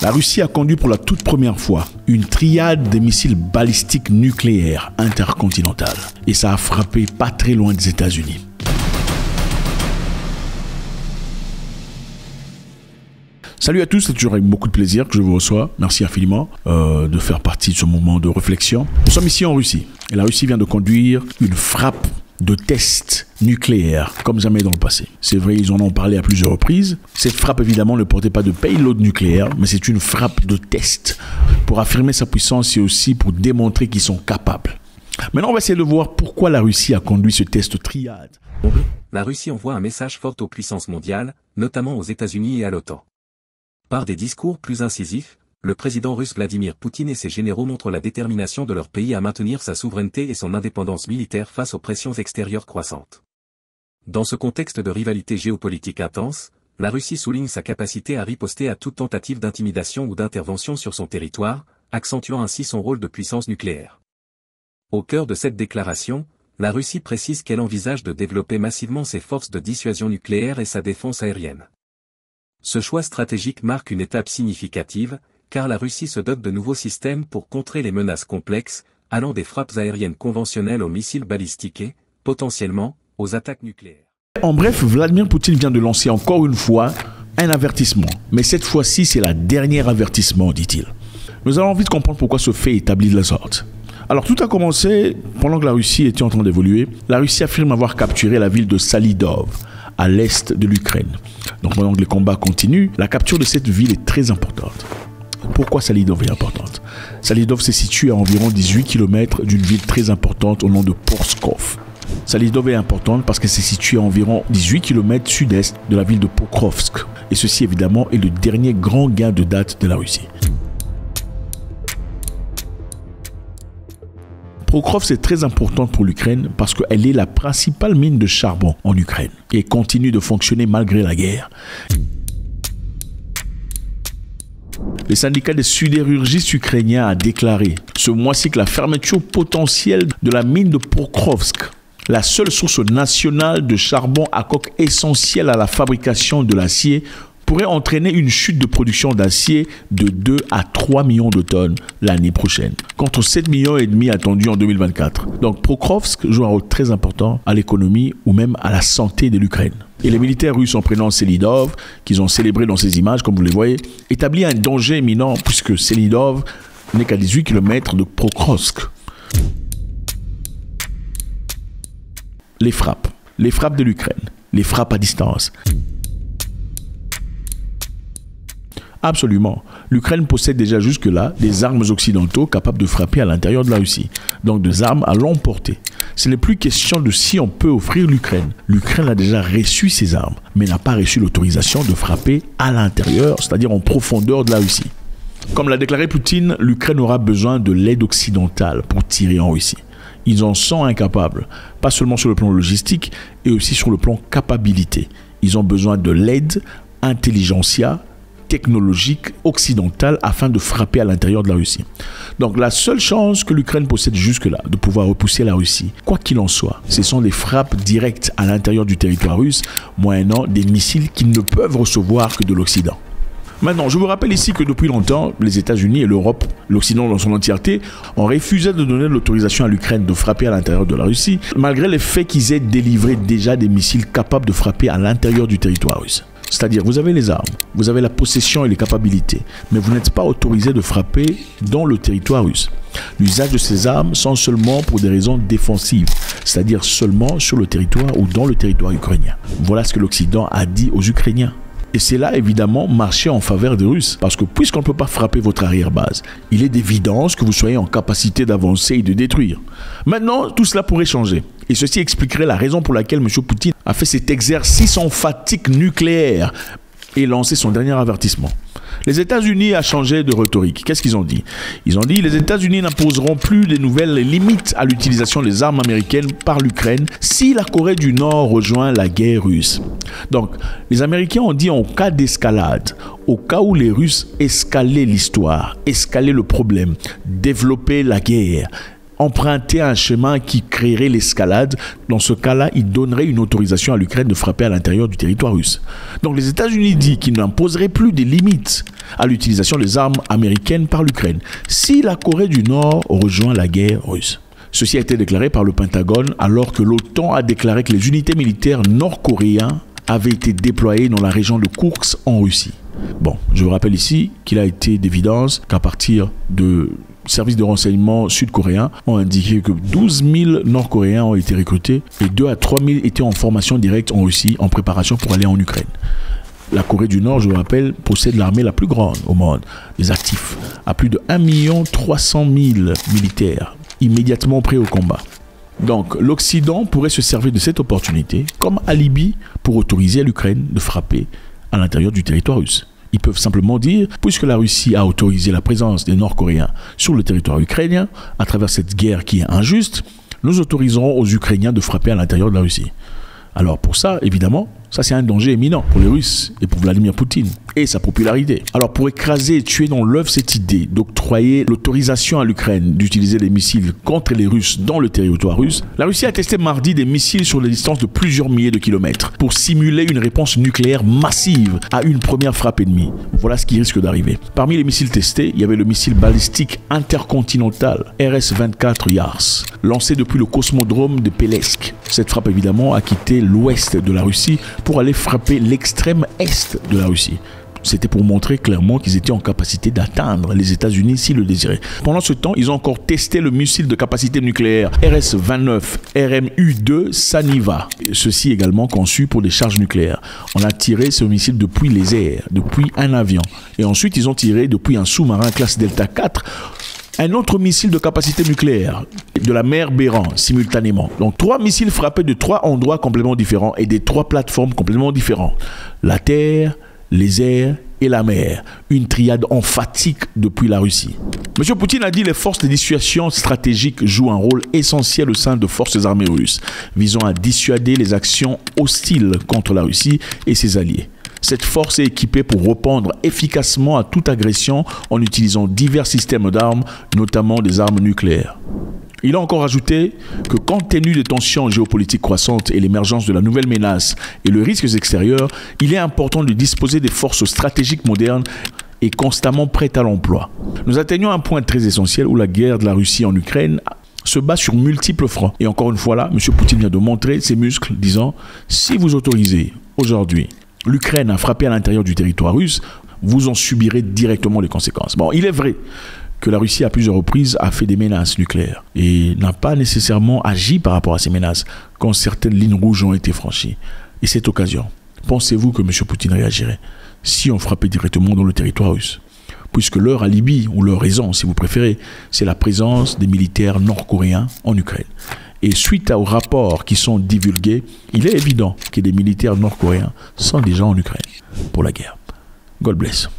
La Russie a conduit pour la toute première fois une triade de missiles balistiques nucléaires intercontinentaux. Et ça a frappé pas très loin des États-Unis. Salut à tous, c'est toujours avec beaucoup de plaisir que je vous reçois. Merci infiniment de faire partie de ce moment de réflexion. Nous sommes ici en Russie et la Russie vient de conduire une frappe de tests nucléaires comme jamais dans le passé. C'est vrai, ils en ont parlé à plusieurs reprises. Cette frappe, évidemment, ne portait pas de payload nucléaire, mais c'est une frappe de test pour affirmer sa puissance et aussi pour démontrer qu'ils sont capables. Maintenant, on va essayer de voir pourquoi la Russie a conduit ce test triade. La Russie envoie un message fort aux puissances mondiales, notamment aux États-Unis et à l'OTAN. Par des discours plus incisifs, le président russe Vladimir Poutine et ses généraux montrent la détermination de leur pays à maintenir sa souveraineté et son indépendance militaire face aux pressions extérieures croissantes. Dans ce contexte de rivalité géopolitique intense, la Russie souligne sa capacité à riposter à toute tentative d'intimidation ou d'intervention sur son territoire, accentuant ainsi son rôle de puissance nucléaire. Au cœur de cette déclaration, la Russie précise qu'elle envisage de développer massivement ses forces de dissuasion nucléaire et sa défense aérienne. Ce choix stratégique marque une étape significative, car la Russie se dote de nouveaux systèmes pour contrer les menaces complexes, allant des frappes aériennes conventionnelles aux missiles balistiques et, potentiellement, aux attaques nucléaires. En bref, Vladimir Poutine vient de lancer encore une fois un avertissement. Mais cette fois-ci, c'est la dernière avertissement, dit-il. Nous allons vite comprendre pourquoi ce fait est établi de la sorte. Alors tout a commencé pendant que la Russie était en train d'évoluer. La Russie affirme avoir capturé la ville de Salydov, à l'est de l'Ukraine. Donc pendant que les combats continuent, la capture de cette ville est très importante. Pourquoi Salydov est importante? Salydov se situe à environ 18 km d'une ville très importante au nom de Pskov. Salydov est importante parce qu'elle se situe à environ 18 km sud-est de la ville de Pokrovsk. Et ceci évidemment est le dernier grand gain de date de la Russie. Pokrovsk est très importante pour l'Ukraine parce qu'elle est la principale mine de charbon en Ukraine et continue de fonctionner malgré la guerre. Le syndicat des sidérurgistes ukrainiens a déclaré ce mois-ci que la fermeture potentielle de la mine de Pokrovsk, la seule source nationale de charbon à coque essentielle à la fabrication de l'acier, pourrait entraîner une chute de production d'acier de 2 à 3 millions de tonnes l'année prochaine, contre 7,5 millions attendus en 2024. Donc Pokrovsk joue un rôle très important à l'économie ou même à la santé de l'Ukraine. Et les militaires russes en prenant Selidov, qu'ils ont célébré dans ces images, comme vous les voyez, établit un danger imminent puisque Selidov n'est qu'à 18 km de Pokrovsk. Les frappes de l'Ukraine, les frappes à distance. Absolument. L'Ukraine possède déjà jusque-là des armes occidentaux capables de frapper à l'intérieur de la Russie. Donc des armes à longue portée. Ce n'est plus question de si on peut offrir l'Ukraine. L'Ukraine a déjà reçu ces armes, mais n'a pas reçu l'autorisation de frapper à l'intérieur, c'est-à-dire en profondeur de la Russie. Comme l'a déclaré Poutine, l'Ukraine aura besoin de l'aide occidentale pour tirer en Russie. Ils en sont incapables, pas seulement sur le plan logistique, et aussi sur le plan capacité. Ils ont besoin de l'aide intelligentsia technologique occidentale afin de frapper à l'intérieur de la Russie. Donc la seule chance que l'Ukraine possède jusque-là de pouvoir repousser la Russie, quoi qu'il en soit, ce sont des frappes directes à l'intérieur du territoire russe, moyennant des missiles qu'ils ne peuvent recevoir que de l'Occident. Maintenant, je vous rappelle ici que depuis longtemps, les États-Unis et l'Europe, l'Occident dans son entièreté, ont refusé de donner l'autorisation à l'Ukraine de frapper à l'intérieur de la Russie, malgré le fait qu'ils aient délivré déjà des missiles capables de frapper à l'intérieur du territoire russe. C'est-à-dire, vous avez les armes, vous avez la possession et les capacités, mais vous n'êtes pas autorisé de frapper dans le territoire russe. L'usage de ces armes sont seulement pour des raisons défensives, c'est-à-dire seulement sur le territoire ou dans le territoire ukrainien. Voilà ce que l'Occident a dit aux Ukrainiens. Et c'est là, évidemment, marcher en faveur des Russes. Parce que puisqu'on ne peut pas frapper votre arrière-base, il est d'évidence que vous soyez en capacité d'avancer et de détruire. Maintenant, tout cela pourrait changer. Et ceci expliquerait la raison pour laquelle M. Poutine a fait cet exercice en fatigue nucléaire et lancé son dernier avertissement. Les États-Unis ont changé de rhétorique. Qu'est-ce qu'ils ont dit? Ils ont dit les États-Unis n'imposeront plus de nouvelles limites à l'utilisation des armes américaines par l'Ukraine si la Corée du Nord rejoint la guerre russe. Donc, les Américains ont dit en cas d'escalade, au cas où les Russes escalaient l'histoire, escalaient le problème, développaient la guerre, emprunter un chemin qui créerait l'escalade, dans ce cas-là, il donnerait une autorisation à l'Ukraine de frapper à l'intérieur du territoire russe. Donc les États-Unis disent qu'ils n'imposeraient plus des limites à l'utilisation des armes américaines par l'Ukraine si la Corée du Nord rejoint la guerre russe. Ceci a été déclaré par le Pentagone alors que l'OTAN a déclaré que les unités militaires nord-coréennes avaient été déployées dans la région de Koursk en Russie. Bon, je vous rappelle ici qu'il a été d'évidence qu'à partir de services de renseignement sud-coréens ont indiqué que 12 000 Nord-Coréens ont été recrutés et 2 à 3 000 étaient en formation directe en Russie en préparation pour aller en Ukraine. La Corée du Nord, je vous rappelle, possède l'armée la plus grande au monde, des actifs, à plus de 1 300 000 militaires immédiatement prêts au combat. Donc, l'Occident pourrait se servir de cette opportunité comme alibi pour autoriser l'Ukraine de frapper à l'intérieur du territoire russe. Ils peuvent simplement dire, puisque la Russie a autorisé la présence des Nord-Coréens sur le territoire ukrainien, à travers cette guerre qui est injuste, nous autoriserons aux Ukrainiens de frapper à l'intérieur de la Russie. Alors pour ça, évidemment, ça c'est un danger éminent pour les Russes et pour Vladimir Poutine et sa popularité. Alors pour écraser et tuer dans l'œuf cette idée d'octroyer l'autorisation à l'Ukraine d'utiliser des missiles contre les Russes dans le territoire russe, la Russie a testé mardi des missiles sur des distances de plusieurs milliers de kilomètres pour simuler une réponse nucléaire massive à une première frappe ennemie. Voilà ce qui risque d'arriver. Parmi les missiles testés, il y avait le missile balistique intercontinental RS-24 Yars, lancé depuis le cosmodrome de Pelesk. Cette frappe évidemment a quitté l'ouest de la Russie pour aller frapper l'extrême est de la Russie. C'était pour montrer clairement qu'ils étaient en capacité d'atteindre les États-Unis s'ils le désiraient. Pendant ce temps, ils ont encore testé le missile de capacité nucléaire RS-29 RMU-2 Saniva. Ceci également conçu pour des charges nucléaires. On a tiré ce missile depuis les airs, depuis un avion. Et ensuite, ils ont tiré depuis un sous-marin classe Delta 4 un autre missile de capacité nucléaire de la mer Béran simultanément. Donc 3 missiles frappés de 3 endroits complètement différents et des 3 plateformes complètement différentes. La terre, les airs et la mer. Une triade emphatique depuis la Russie. M. Poutine a dit que les forces de dissuasion stratégique jouent un rôle essentiel au sein de forces armées russes, visant à dissuader les actions hostiles contre la Russie et ses alliés. Cette force est équipée pour répondre efficacement à toute agression en utilisant divers systèmes d'armes, notamment des armes nucléaires. Il a encore ajouté que compte tenu des tensions géopolitiques croissantes et l'émergence de la nouvelle menace et le risque extérieur, il est important de disposer des forces stratégiques modernes et constamment prêtes à l'emploi. Nous atteignons un point très essentiel où la guerre de la Russie en Ukraine se bat sur multiples fronts. Et encore une fois là, M. Poutine vient de montrer ses muscles, disant « Si vous autorisez aujourd'hui l'Ukraine a frappé à l'intérieur du territoire russe, vous en subirez directement les conséquences. » Bon, il est vrai que la Russie à plusieurs reprises a fait des menaces nucléaires et n'a pas nécessairement agi par rapport à ces menaces quand certaines lignes rouges ont été franchies. Et cette occasion, pensez-vous que M. Poutine réagirait si on frappait directement dans le territoire russe? Puisque leur alibi, ou leur raison si vous préférez, c'est la présence des militaires nord-coréens en Ukraine. Et suite aux rapports qui sont divulgués, il est évident que des militaires nord-coréens sont déjà en Ukraine pour la guerre. God bless.